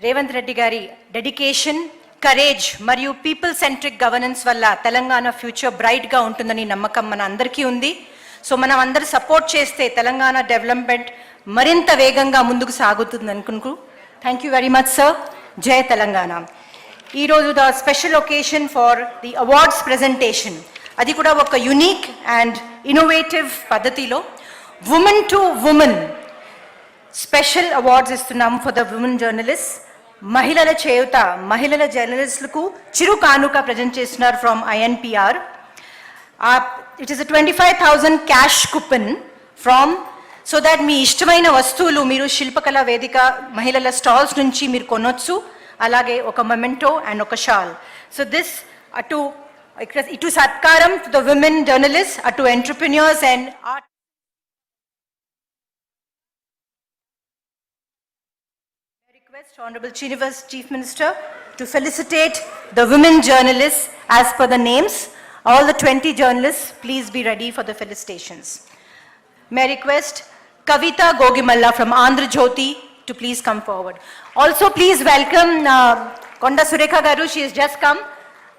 రేవంత్ రెడ్డి గారి dedication, courage మరియు people centric governance వల్ల తెలంగాణ ఫ్యూచర్ బ్రైట్గా ఉంటుందని నమ్మకం మన అందరికీ ఉంది. సో మనం అందరూ సపోర్ట్ చేస్తే తెలంగాణ డెవలప్మెంట్ మరింత వేగంగా ముందుకు సాగుతుంది అనుకుంటూ thank you very much sir. జై తెలంగాణ. ఈరోజు the special occasion for the awards presentation, అది కూడా ఒక యునిక్ అండ్ ఇన్నోవేటివ్ పద్ధతిలో women to women special awards ఇస్తున్నాము ఫర్ ద ఉమెన్ జర్నలిస్ట్. మహిళల చేయుత, మహిళల జర్నలిస్టులకు చిరు కానుక ప్రజెంట్ చేస్తున్నారు from INPR. It is 25,000 cash coupon from, so that మీ ఇష్టమైన వస్తువులు మీరు శిల్పకళా వేదిక మహిళల స్టాల్స్ నుంచి మీరు కొనొచ్చు. అలాగే ఒక మొమెంటో అండ్ ఒక షాల్. సో దిస్ ఇటు సత్కారం టు ద విమెన్ జర్నలిస్ట్, అటు entrepreneurs and art. Request Honorable Chief Minister to felicitate the women journalists as per the names. All the 20 journalists, please be ready for the felicitations. May I request Kavita Gogimalla from Andhra Jyoti to please come forward. Also please welcome Konda Surekha Garu. She has just come.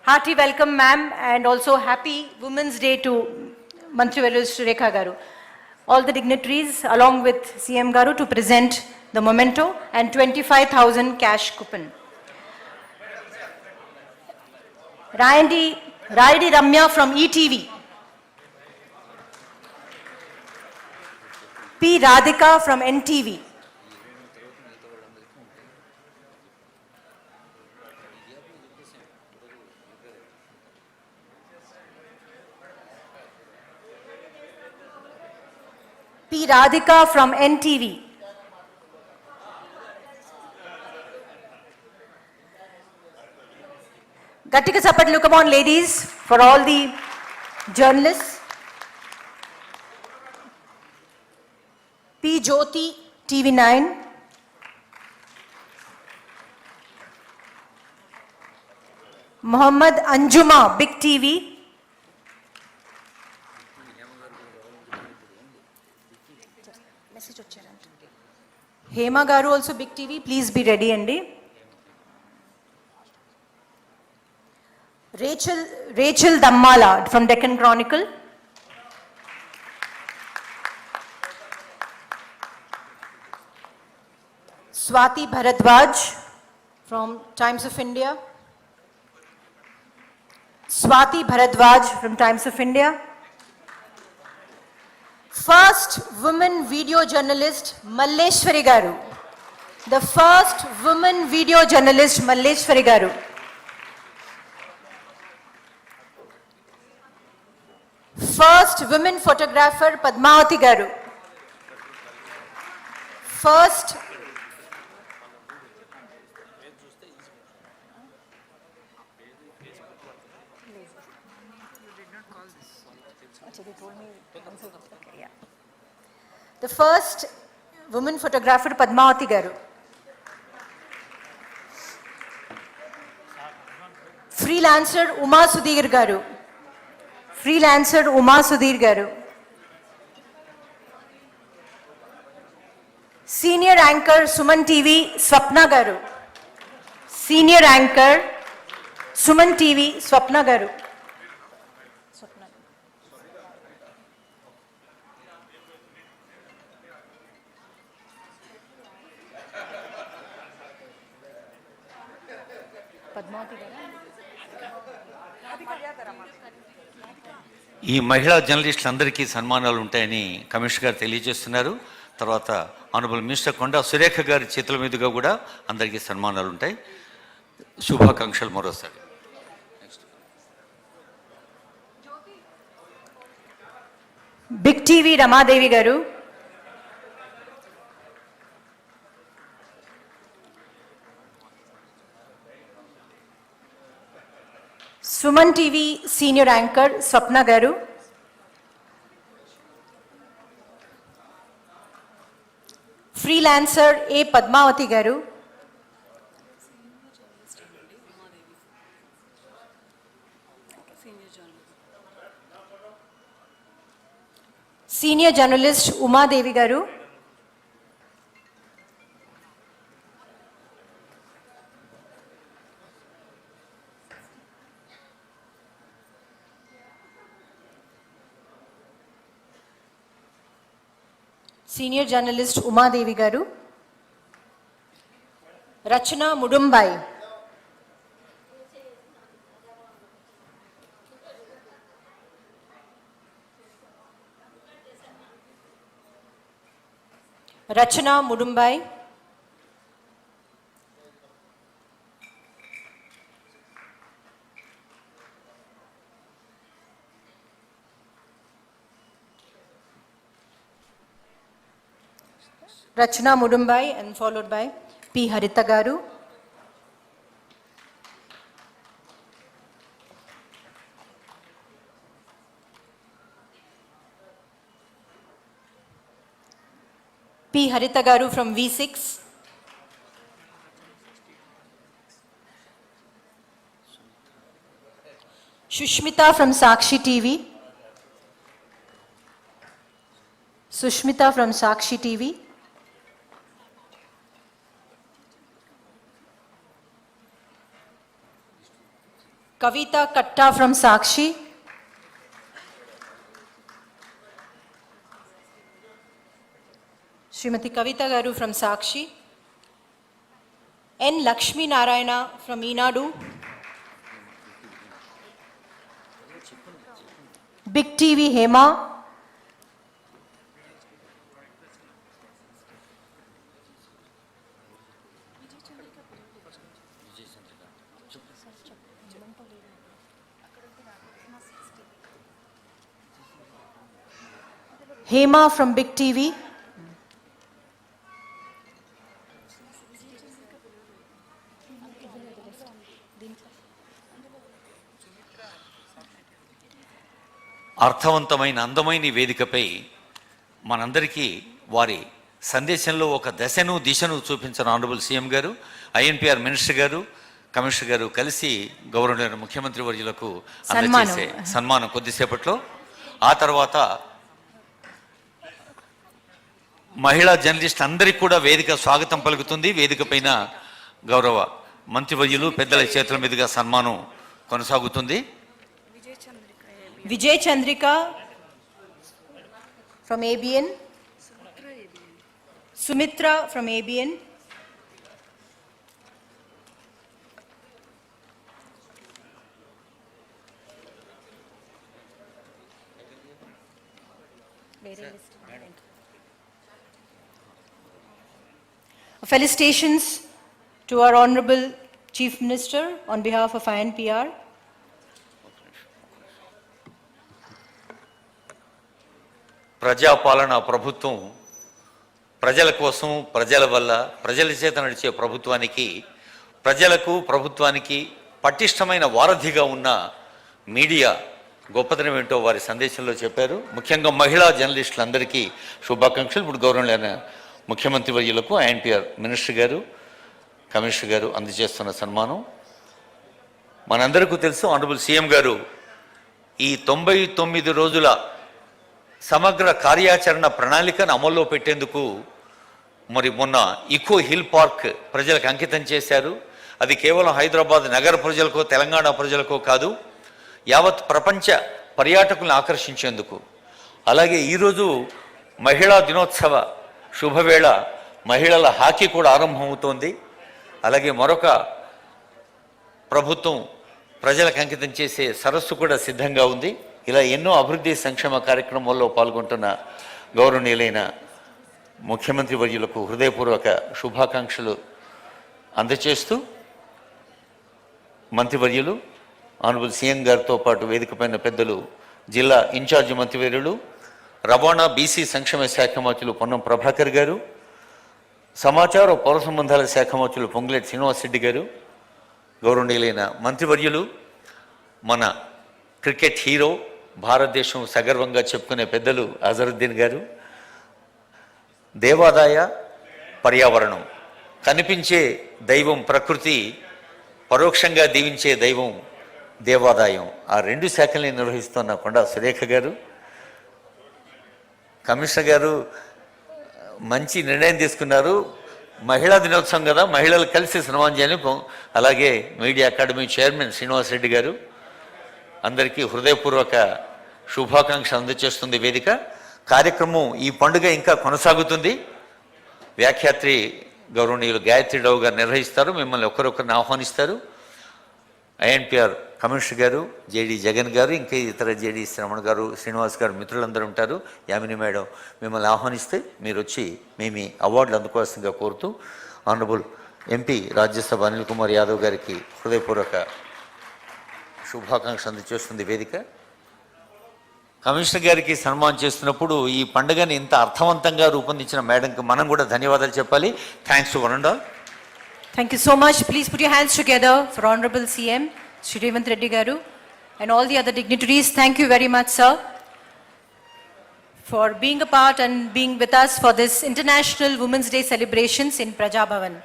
Hearty welcome ma'am, and also happy Women's Day to Mantri Varu Surekha Garu. All the dignitaries along with CM Garu to present the memento and 25,000 cash coupon. Rayadi Ramya from ETV. P. Radhika from NTV. P. Radhika from NTV. Gattika Sapatlu, come on ladies, for all the journalists. P. Jyoti, TV9. Muhammad Anjuma, Big TV. Hema Garu also Big TV, please be ready Andy. Rachel Dammala from Deccan Chronicle. Swati Bharadwaj from Times of India. Swati Bharadwaj from Times of India. First woman video journalist Malleshwari Garu. The first woman video journalist Malleshwari Garu. First women photographer Padmavati Garu. First the first woman photographer Padmavati Garu. Freelancer Uma Sudhir Garu. Freelancer Uma Sudhir Garu. Senior anchor Suman TV Swapna Garu. Senior anchor Suman TV Swapna Garu. ఈ మహిళా జర్నలిస్టులందరికీ సన్మానాలు ఉంటాయని commissioner గారు తెలియజేస్తున్నారు. తర్వాత honourable minister Konda Surekha గారి చేతుల మీదుగా కూడా అందరికీ సన్మానాలు ఉంటాయి. శుభాకాంక్షలు మరోసారి. బిగ్ టీవీ రమాదేవి గారు. సుమన్ టీవీ సీనియర్ యాంకర్ స్వప్న గారు. ఫ్రీలాన్సర్ ఏ పద్మావతి గారు. సీనియర్ జర్నలిస్ట్ ఉమాదేవి గారు. సీనియర్ జర్నలిస్ట్ ఉమాదేవి గారు, రచన ముడుంబాయి, రచన ముడుంబాయి, Rachna Mudumbai and followed by P. Haritha Garu. P. Haritha Garu from V6. Shushmita from Sakshi TV. Sushmita from Sakshi TV. Kavita Katta from Sakshi. Srimati Kavita Garu from Sakshi. N. Lakshmi Narayana from Eenadu. Big TV Hema. Hema from Big TV. అర్థవంతమైన అందమైన ఈ వేదికపై మనందరికీ వారి సందేశంలో ఒక దశను దిశను చూపించిన ఆనరబుల్ సీఎం గారు, ఐఎన్పిఆర్ మినిస్టర్ గారు, కమిషనర్ గారు కలిసి గౌరవనీయ ముఖ్యమంత్రి వర్యులకు అందజేసే సన్మానం కొద్దిసేపట్లో. ఆ తర్వాత మహిళా జర్నలిస్ట్ అందరికీ కూడా వేదిక స్వాగతం పలుకుతుంది. వేదిక పైన గౌరవ మంత్రివర్యులు పెద్దల చేతుల మీదుగా సన్మానం కొనసాగుతుంది. Vijay Chandrika from ABN. Sumitra from ABN. Felicitations to our Honorable Chief Minister on behalf of INPR. ప్రజాపాలన ప్రభుత్వం ప్రజల కోసం, ప్రజల వల్ల, ప్రజల చేత నడిచే ప్రభుత్వానికి, ప్రజలకు ప్రభుత్వానికి పటిష్టమైన వారధిగా ఉన్న మీడియా గొప్పతనం ఏంటో వారి సందేశంలో చెప్పారు. ముఖ్యంగా మహిళా జర్నలిస్టులందరికీ శుభాకాంక్షలు. ఇప్పుడు గౌరవనీయ ముఖ్యమంత్రి వర్యులకు ఐఎన్పిఆర్ మినిస్టర్ గారు, కమిషనర్ గారు అందజేస్తున్న సన్మానం. మనందరికీ తెలుసు ఆనరబుల్ సీఎం గారు ఈ 99 రోజుల సమగ్ర కార్యాచరణ ప్రణాళికను అమల్లో పెట్టేందుకు మరి మొన్న ఇకో హిల్ పార్క్ ప్రజలకు అంకితం చేశారు. అది కేవలం హైదరాబాద్ నగర ప్రజలకో, తెలంగాణ ప్రజలకో కాదు, యావత్ ప్రపంచ పర్యాటకులను ఆకర్షించేందుకు. అలాగే ఈరోజు మహిళా దినోత్సవ శుభవేళ మహిళల హాకీ కూడా ఆరంభమవుతోంది. అలాగే మరొక ప్రభుత్వం ప్రజలకు అంకితం చేసే సరస్సు కూడా సిద్ధంగా ఉంది. ఇలా ఎన్నో అభివృద్ధి సంక్షేమ కార్యక్రమాల్లో పాల్గొంటున్న గౌరవనీయులైన ముఖ్యమంత్రి వర్యులకు హృదయపూర్వక శుభాకాంక్షలు అందజేస్తూ మంత్రివర్యులు ఆనరబుల్ సీఎం గారితో పాటు వేదికపైన పెద్దలు, జిల్లా ఇన్ఛార్జి మంత్రివర్యులు, రవాణా బీసీ సంక్షేమ శాఖ మంత్రులు పొన్నం ప్రభాకర్ గారు, సమాచార పౌర సంబంధాల శాఖ మంత్రులు పొంగులేటి శ్రీనివాసరెడ్డి గారు, గౌరవనీయులైన మంత్రివర్యులు, మన క్రికెట్ హీరో, భారతదేశం సగర్వంగా చెప్పుకునే పెద్దలు అజరుద్దీన్ గారు, దేవాదాయ పర్యావరణం, కనిపించే దైవం ప్రకృతి, పరోక్షంగా దీవించే దైవం దేవాదాయం, ఆ రెండు శాఖల్ని నిర్వహిస్తున్న కొండా సురేఖ గారు, కమిషనర్ గారు మంచి నిర్ణయం తీసుకున్నారు. మహిళా దినోత్సవం కదా, మహిళలు కలిసి సన్మానం చేయాలి. అలాగే మీడియా అకాడమీ చైర్మన్ శ్రీనివాసరెడ్డి గారు, అందరికీ హృదయపూర్వక శుభాకాంక్షలు అందజేస్తుంది వేదిక. కార్యక్రమం ఈ పండుగ ఇంకా కొనసాగుతుంది. వ్యాఖ్యాత్రి గౌరవనీయులు గాయత్రి రావు గారు నిర్వహిస్తారు. మిమ్మల్ని ఒకరొకరిని ఆహ్వానిస్తారు. ఐఎన్పిఆర్ కమిషనర్ గారు, జేడి జగన్ గారు, ఇంకా ఇతర జేడి శ్రవణ గారు, శ్రీనివాస్ గారు మిత్రులందరూ ఉంటారు. యామిని మేడం మిమ్మల్ని ఆహ్వానిస్తే మీరు వచ్చి మేము అవార్డులు అందుకోవాల్సిందిగా కోరుతూ ఆనరబుల్ ఎంపీ రాజ్యసభ అనిల్ కుమార్ యాదవ్ గారికి హృదయపూర్వక శుభాకాంక్షలు అందజేస్తుంది వేదిక. కమిషనర్ గారికి సన్మానం చేస్తున్నప్పుడు ఈ పండుగని ఇంత అర్థవంతంగా రూపొందించిన మేడంకి మనం కూడా ధన్యవాదాలు చెప్పాలి. Thanks to one and all. Thank you so much. Please put your hands together for Honorable CM Shri Revanth Reddy Garu and all the other dignitaries. Thank you very much, sir, for being a part and being with us for this International Women's Day celebrations in Praja Bhavan.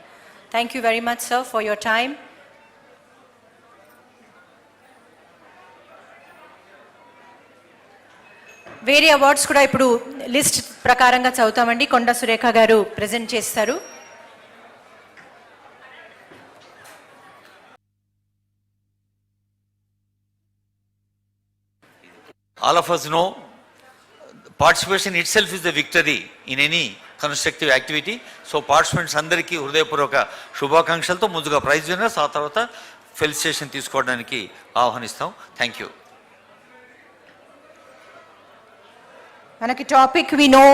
Thank you very much, sir, for your time. వేరే awards కూడా ఇప్పుడు list ప్రకారంగా చదువుతామండి. కొండ సురేఖ గారు present చేస్తారు. All of us know participation itself is the victory in any constructive activity. So participants అందరికీ హృదయపూర్వక శుభాకాంక్షలతో ముందుగా ప్రైజ్ విన్నర్స్, ఆ తర్వాత ఫెలిసిటేషన్ తీసుకోవడానికి ఆహ్వానిస్తాం. Thank you. మనకి topic we know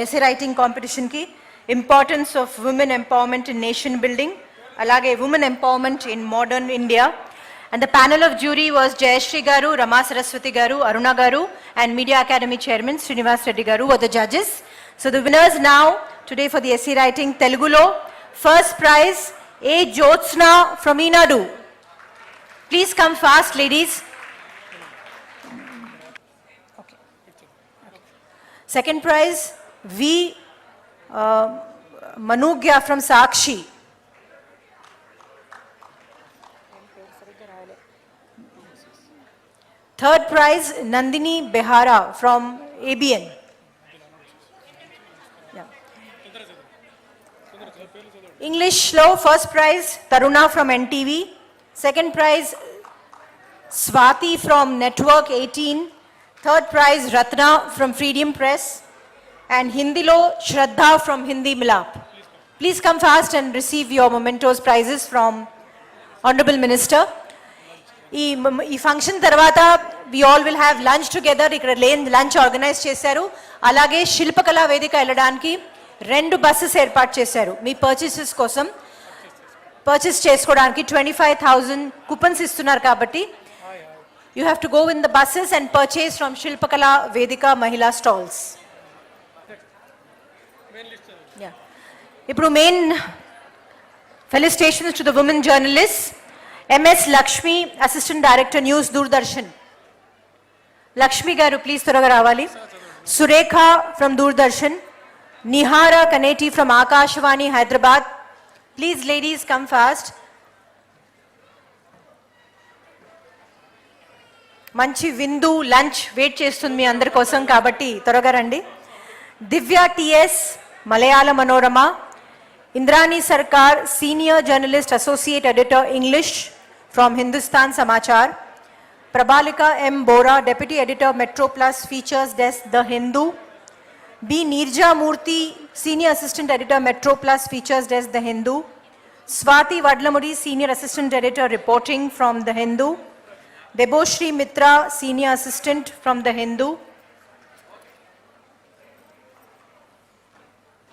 essay writing కాంపిటీషన్కి importance of women empowerment in nation building, అలాగే women empowerment in modern India. And the panel of jury was Jayashri Garu, Rama Saraswati Garu, Aruna Garu, and Media Academy Chairman Srinivas Reddy Garu were the judges. So the winners now today for the essay writing Telugulo, first prize A. Jyotsna from Inadu. Please come fast, ladies. Okay. Second prize V. Manugya from Sakshi. Third prize, Nandini Behara from ABN. Yeah. English Slow, first prize, Taruna from NTV. Second prize, Swati from Network 18. Third prize, Ratna from Freedom Press. And Hindi Lo, Shraddha from Hindi Milap. Please come fast and receive your mementos prizes from Honorable Minister. ఈ function తర్వాత we all will have lunch together. ఇక్కడ lunch organize చేశారు. అలాగే శిల్పకళా వేదిక వెళ్ళడానికి 2 buses ఏర్పాటు చేశారు. మీ purchases కోసం పర్చేస్ చేసుకోవడానికి 25,000 కూపన్స్ ఇస్తున్నారు. కాబట్టి you have to go in the buses and purchase from Shilpakala Vedika మహిళా స్టాల్స్. ఇప్పుడు main felicitations to the women journalist. MS Lakshmi, Assistant Director News Doordarshan. Lakshmi garu please త్వరగా రావాలి. Surekha from Doordarshan. Nihara Kaneti from Akashvani Hyderabad. Please ladies come fast. మంచి విందు lunch wait చేస్తుంది మీ అందరి కోసం కాబట్టి త్వరగా రండి. దివ్య TS Malayalam Manorama. Indrani Sarkar, Senior Journalist Associate Editor English from Hindustan Samachar. Prabhalika M. Bora, Deputy Editor Metro Plus Features Desk The Hindu. B. Nirja Murthy, Senior Assistant Editor Metro Plus Features Desk The Hindu. Swati Vadlamudi, Senior Assistant Editor Reporting from The Hindu. Deboshri Mitra, Senior Assistant from The Hindu.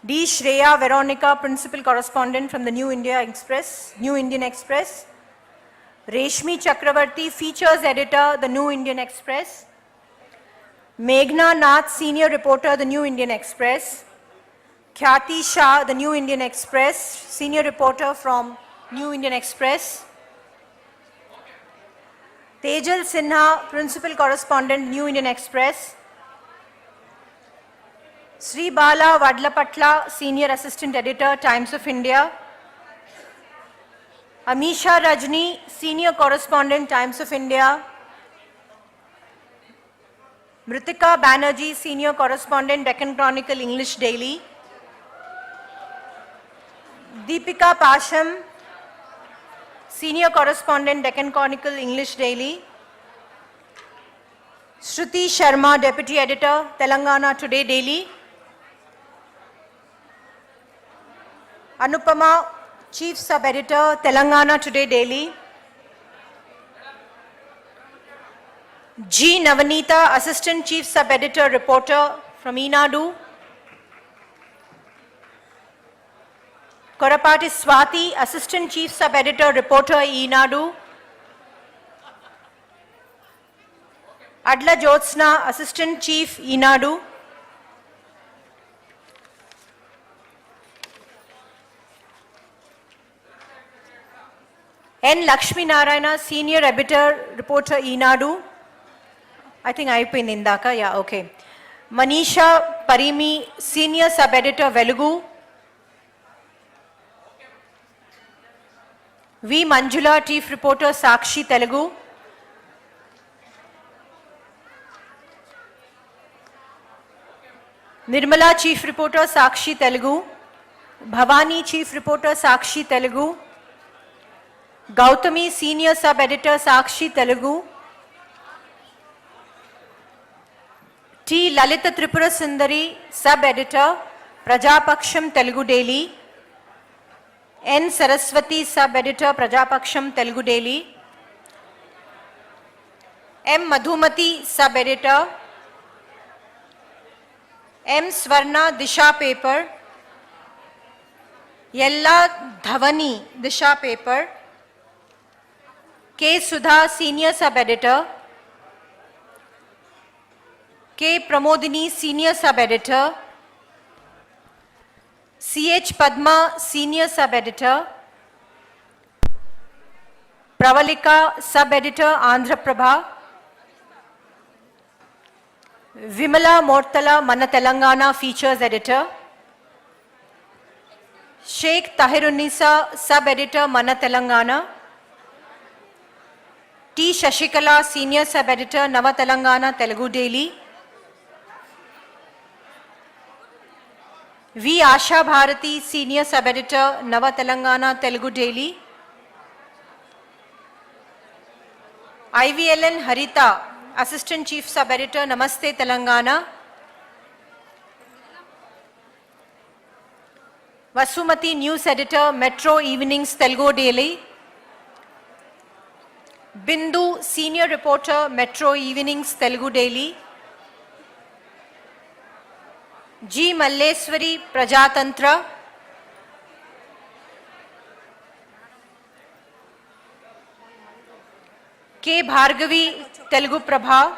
D. Shreya Veronica, Principal Correspondent from the New Indian Express. Reshmi Chakravarti, Features Editor, The New Indian Express. Meghna Nath, Senior Reporter, The New Indian Express. Khyati Shah, The New Indian Express, Senior Reporter from New Indian Express. Tejal Sinha, Principal Correspondent, New Indian Express. Sri Bala Vadlapatla, Senior Assistant Editor, Times of India. Amisha Rajni, Senior Correspondent, Times of India. Mritika Banerjee, Senior Correspondent, Deccan Chronicle, English Daily. Deepika Pasham, Senior Correspondent, Deccan Chronicle, English Daily. Shruti Sharma, Deputy Editor, Telangana Today Daily. Anupama, Chief Sub-Editor, Telangana Today Daily. G. Navanita, Assistant Chief Sub-Editor, Reporter from Enadu. Korapati Swati, Assistant Chief Sub-Editor, Reporter, Enadu. Adla Jyotsna, Assistant Chief, Enadu. N. Lakshmi Narayana, Senior Editor, Reporter, Enadu. I think I pin Indaka, yeah, okay. Manisha Parimi, Senior Sub-Editor, Velugu. V. Manjula, Chief Reporter, Sakshi, Telugu. Nirmala, Chief Reporter, Sakshi, Telugu. Bhavani, Chief Reporter, Sakshi, Telugu. Gautami, Senior Sub-Editor, Sakshi, Telugu. T. Lalita Tripura Sundari, Sub-Editor, Prajapaksham, Telugu Daily. N. Saraswati, Sub-Editor, Prajapaksham, Telugu Daily. M. Madhumati, Sub-Editor. M. Swarna, Disha Paper. Yella Dhavani, Disha Paper. K. Sudha, Senior Sub-Editor. K. Pramodini, Senior Sub-Editor. C. H. Padma, Senior Sub-Editor. Pravalika, Sub-Editor, Andhra Prabha. Vimala Mortala, Mana Telangana, Features Editor. Sheikh Tahirunnisa, Sub-Editor, Mana Telangana. T. Shashikala, Senior Sub-Editor, Nava Telangana, Telugu Daily. V. Asha Bharati, Senior Sub-Editor, Nava Telangana, Telugu Daily. IVLN Harita, Assistant Chief Sub-Editor, Namaste Telangana. Vasumati, News Editor, Metro Evenings, Telugu Daily. Bindu, Senior Reporter, Metro Evenings, Telugu Daily. G. Malleswari, Prajatantra. K. Bhargavi, Telugu Prabha.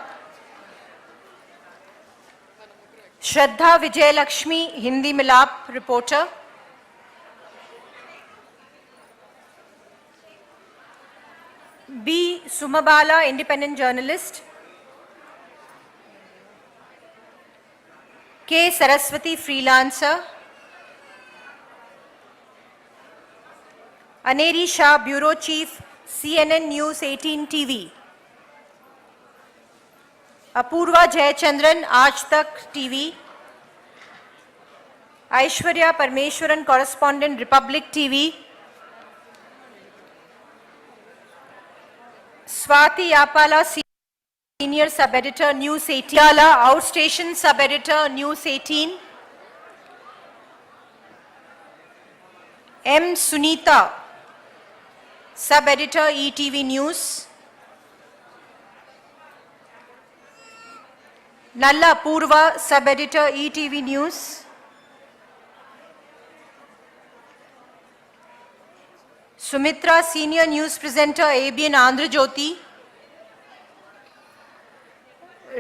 Shraddha Vijay Lakshmi, Hindi Milap, Reporter. B. Sumabala, Independent Journalist. K. Saraswati, Freelancer. Aneri Shah, Bureau Chief, CNN News 18 TV. Apurva Jayachandran, Aaj Tak TV. Aishwarya Parmeshwaran, Correspondent, Republic TV. Swati Yapala, Senior Sub-Editor, News 18. Yala, Outstation Sub-Editor, News 18. M. Sunita, Sub-Editor, ETV News. Nalla Purva, Sub-Editor, ETV News. Sumitra, Senior News Presenter, ABN Andhra Jyoti.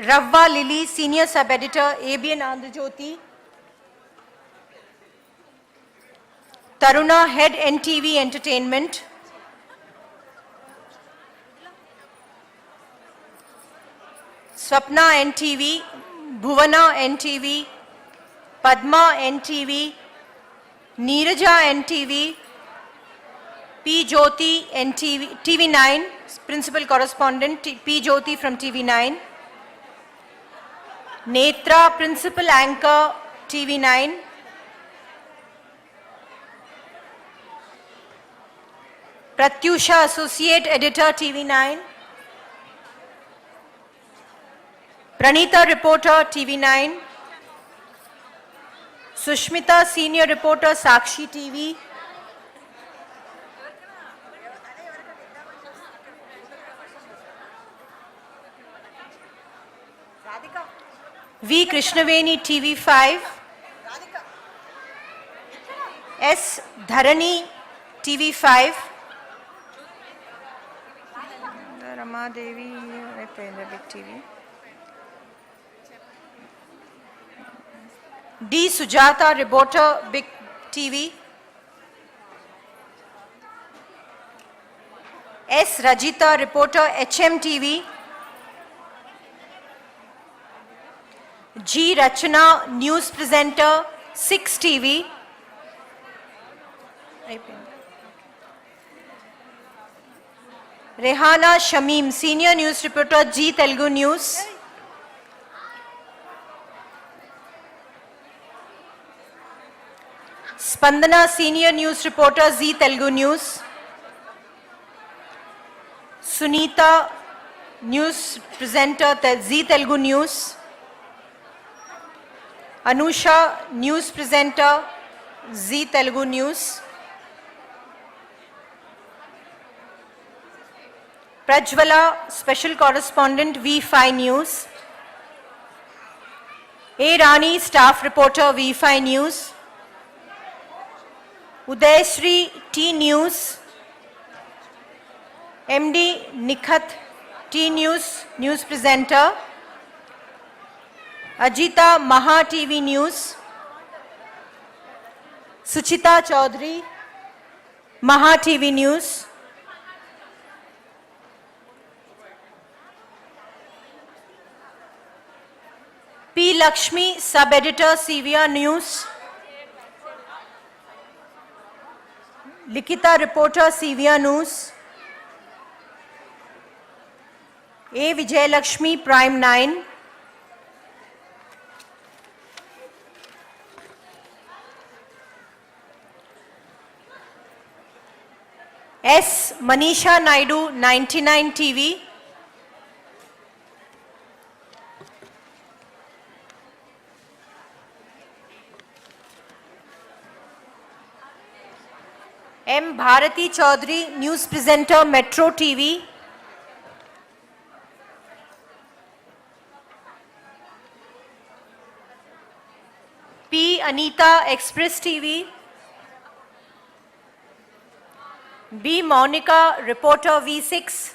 Ravva Lily, Senior Sub-Editor, ABN Andhra Jyoti. Taruna, Head NTV Entertainment. Swapna NTV, Bhuvana NTV, Padma NTV, Neeraja NTV, P. Jyoti NTV, TV9, Principal Correspondent, P. Jyoti from TV9. Netra, Principal Anchor, TV9. Pratyusha, Associate Editor, TV9. Pranita, reporter, TV9. Sushmita, senior reporter, Sakshi TV. V. Krishnaveni, TV5. S. Dharani, TV5. Rama Devi, Big TV. D. Sujata, reporter, Big TV. S. Rajita, reporter, HMTV. G. Rachana, news presenter, 6 TV. Rehana Shamim, senior news reporter, G Telugu News. Spandana, senior news reporter, Z Telugu News. Sunita, news presenter, Z Telugu News. Anusha, news presenter, Z Telugu News. Prajwala, special correspondent, V5 News. A. Rani, staff reporter, V5 News. Udayashree, T News. MD Nikhat, T News, news presenter. Ajita, Maha TV News. Suchita Chaudhary, Maha TV News. P. Lakshmi, sub-editor, CVR News. Likita, reporter, CVR News. A. Vijayalakshmi, Prime 9. S. Manisha Naidu, 99 TV. M. Bharati Chaudhary, news presenter, Metro TV. P. Anita, Express TV. B. Monica, reporter, V6.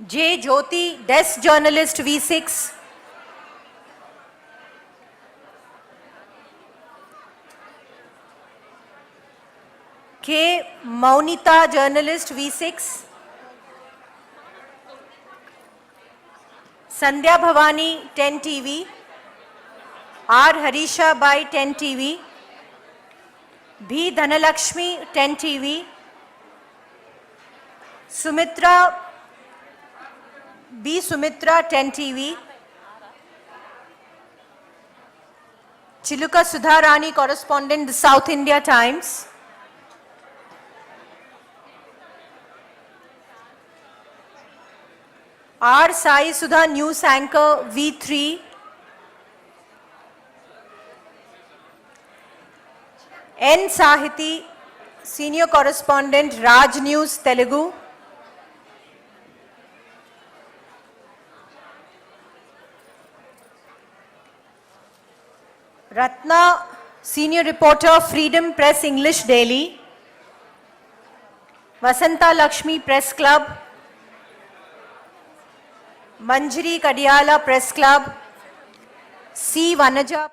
J. Jyoti, desk journalist, V6. K. Maunita, journalist, V6. Sandhya Bhavani, 10 TV. R. Harisha Bai, 10 TV. B. Dhanalakshmi, 10 TV. Sumitra, B. Sumitra, 10 TV. Chiluka Sudharani, correspondent, The South India Times. R. Sai Sudha, news anchor, V3. N. Sahiti, senior correspondent, Raj News, Telugu. Ratna, senior reporter, Freedom Press, English Daily. Vasanta Lakshmi, Press Club. Manjari Kadiala, Press Club. C. Vanaja.